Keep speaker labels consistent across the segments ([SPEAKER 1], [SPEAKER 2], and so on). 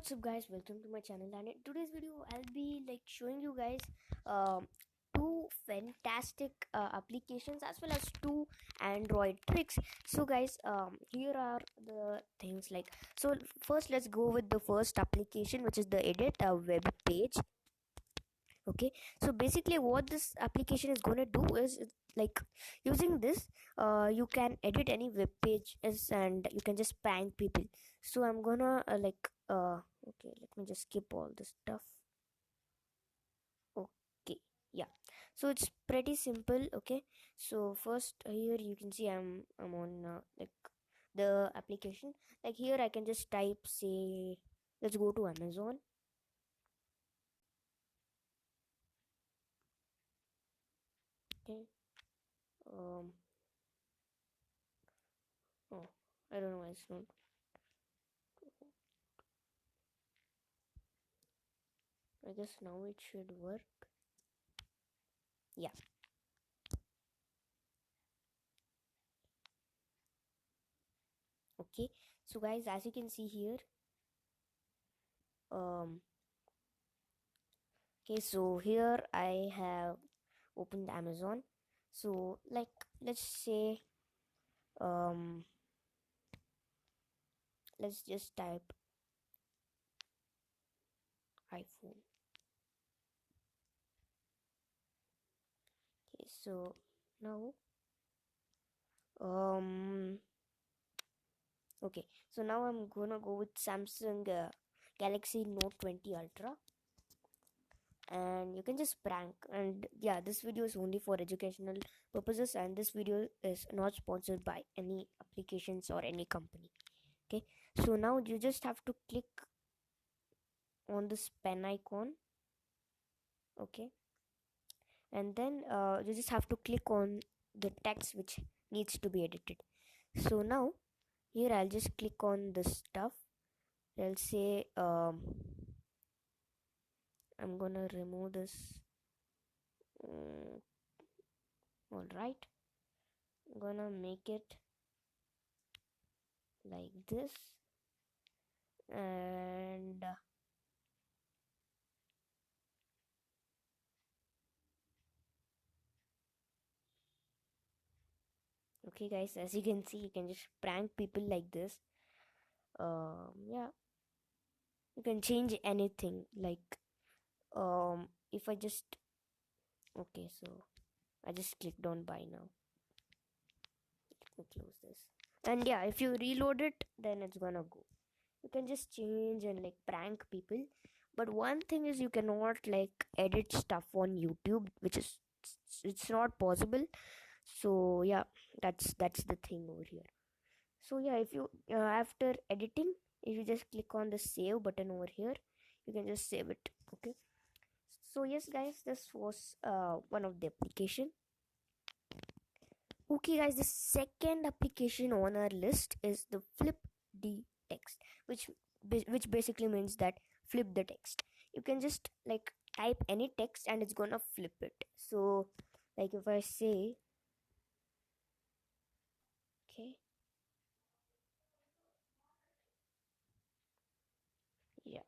[SPEAKER 1] What's up guys, welcome to my channel, and in today's video I'll be showing you guys um, two fantastic applications as well as two Android tricks. So guys, here are the things. So first let's go with the first application, which is the edit a web page. Okay, so basically what this application is going to do is using this you can edit any web pages and you can just prank people. So I'm gonna okay, let me just skip all this stuff. Okay, yeah, so it's pretty simple. Okay, so first here you can see I'm on the application. Like here I can just type, say, let's go to Amazon. Okay, um oh, I don't know why it's not. I guess now it should work. Yeah. Okay. So guys, as you can see here, um okay, so here I have opened Amazon. So let's say um let's just type iPhone. Okay, so now um okay, so now I'm gonna go with Samsung Galaxy Note 20 Ultra, and you can just prank. And yeah, this video is only for educational purposes, and this video is not sponsored by any applications or any company. Okay, so now you just have to click on this pen icon. Okay, and then you just have to click on the text which needs to be edited. So now here I'll just click on this stuff. I'll say I'm gonna remove this. All right, I'm gonna make it like this, and okay guys, as you can see, you can just prank people like this. Yeah, you can change anything. If I just, okay, so I just clicked on buy now. Let me close this. And yeah, if you reload it, then it's gonna go. You can just change and prank people. But one thing is, you cannot edit stuff on YouTube, which is, it's not possible. So yeah, that's the thing over here. So yeah, if you after editing, if you just click on the save button over here, you can just save it. Okay, so yes guys, this was one of the application. Okay guys, the second application on our list is the flip the text, which basically means that flip the text. You can just type any text and it's gonna flip it. So if I say, okay, yeah,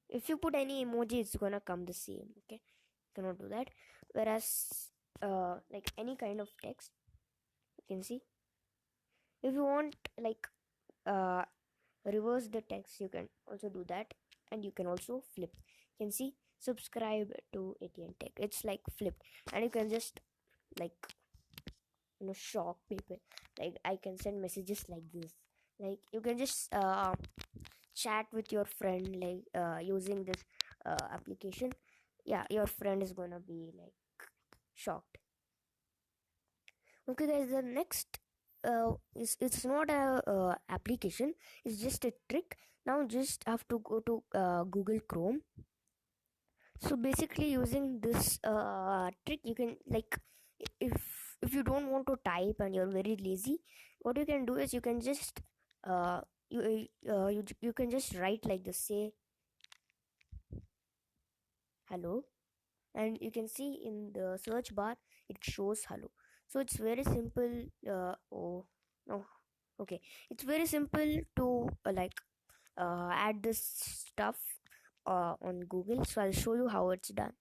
[SPEAKER 1] if you put any emoji, it's gonna come the same. Okay, cannot do that. Whereas any kind of text, you can see, if you want uh reverse the text, you can also do that, and you can also flip. You can see, subscribe to ATN Tech, it's flipped, and you can just shock people. I can send messages like this. You can just chat with your friend using this application. Yeah, your friend is gonna be shocked. Okay guys, the next is, it's not a application, it's just a trick. Now just have to go to Google Chrome. So basically using this trick, you can if you don't want to type and you're very lazy, what you can do is you can just uh, you can just write like this, say hello, and you can see in the search bar it shows hello. So it's very simple. Oh no, Okay, it's very simple to add this stuff on Google. So I'll show you how it's done.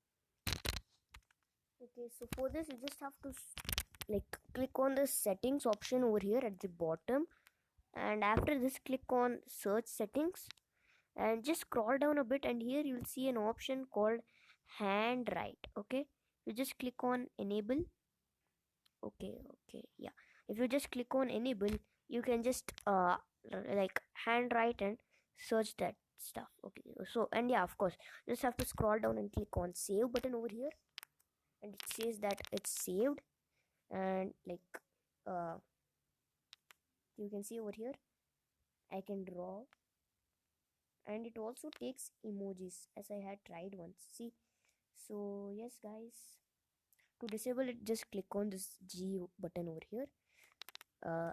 [SPEAKER 1] Okay, so for this you just have to click on the settings option over here at the bottom, and after this click on search settings and just scroll down a bit, and here you'll see an option called Handwrite. Okay, you just click on enable. Okay, yeah, if you just click on enable, you can just handwrite and search that stuff. Okay, so and yeah, of course, just have to scroll down and click on save button over here, and it says that it's saved. And uh you can see over here I can draw, and it also takes emojis as I had tried once. See, so yes guys, to disable it, just click on this G button over here,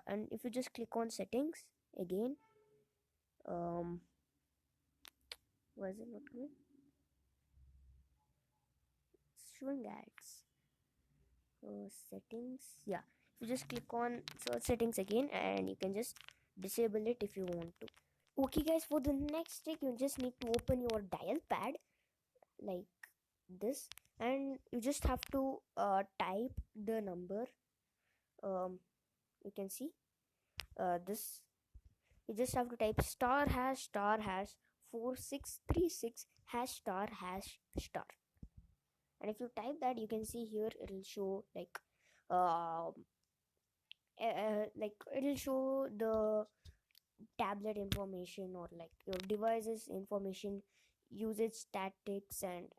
[SPEAKER 1] and if you just click on settings again, um why is it not going? It's showing ads. Settings, yeah, if you just click on search settings again, and you can just disable it if you want to. Okay guys, for the next trick you just need to open your dial pad like this, and you just have to type the number. You can see this, you just have to type star hash 4636 hash star, and if you type that, you can see here it'll show um it'll show the tablet information, or like your device's information, usage statics, and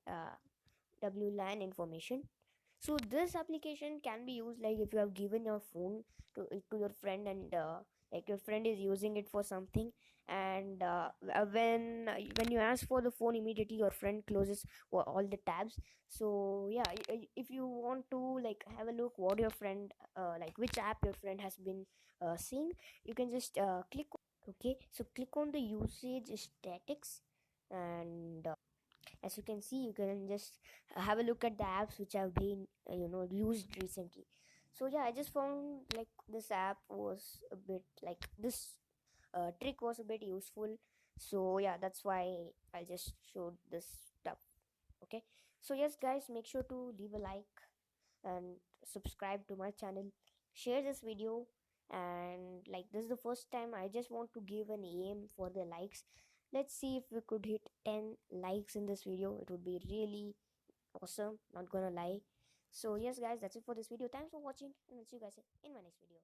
[SPEAKER 1] WLAN information. So this application can be used like if you have given your phone to your friend, and like your friend is using it for something, and when you ask for the phone, immediately your friend closes all the tabs. So yeah, if you want to like have a look what your friend like which app your friend has been seeing, you can just click. Okay, so click on the usage statics, and as you can see, you can just have a look at the apps which have been used recently. So yeah, I just found like this app was a bit like this trick was a bit useful. So yeah, that's why I just showed this stuff. Okay, so yes guys, make sure to leave a like and subscribe to my channel, share this video, and like this is the first time, I just want to give an aim for the likes. Let's see if we could hit 10 likes in this video. It would be really awesome, not gonna lie. So yes guys, that's it for this video. Thanks for watching, and I'll see you guys in my next video.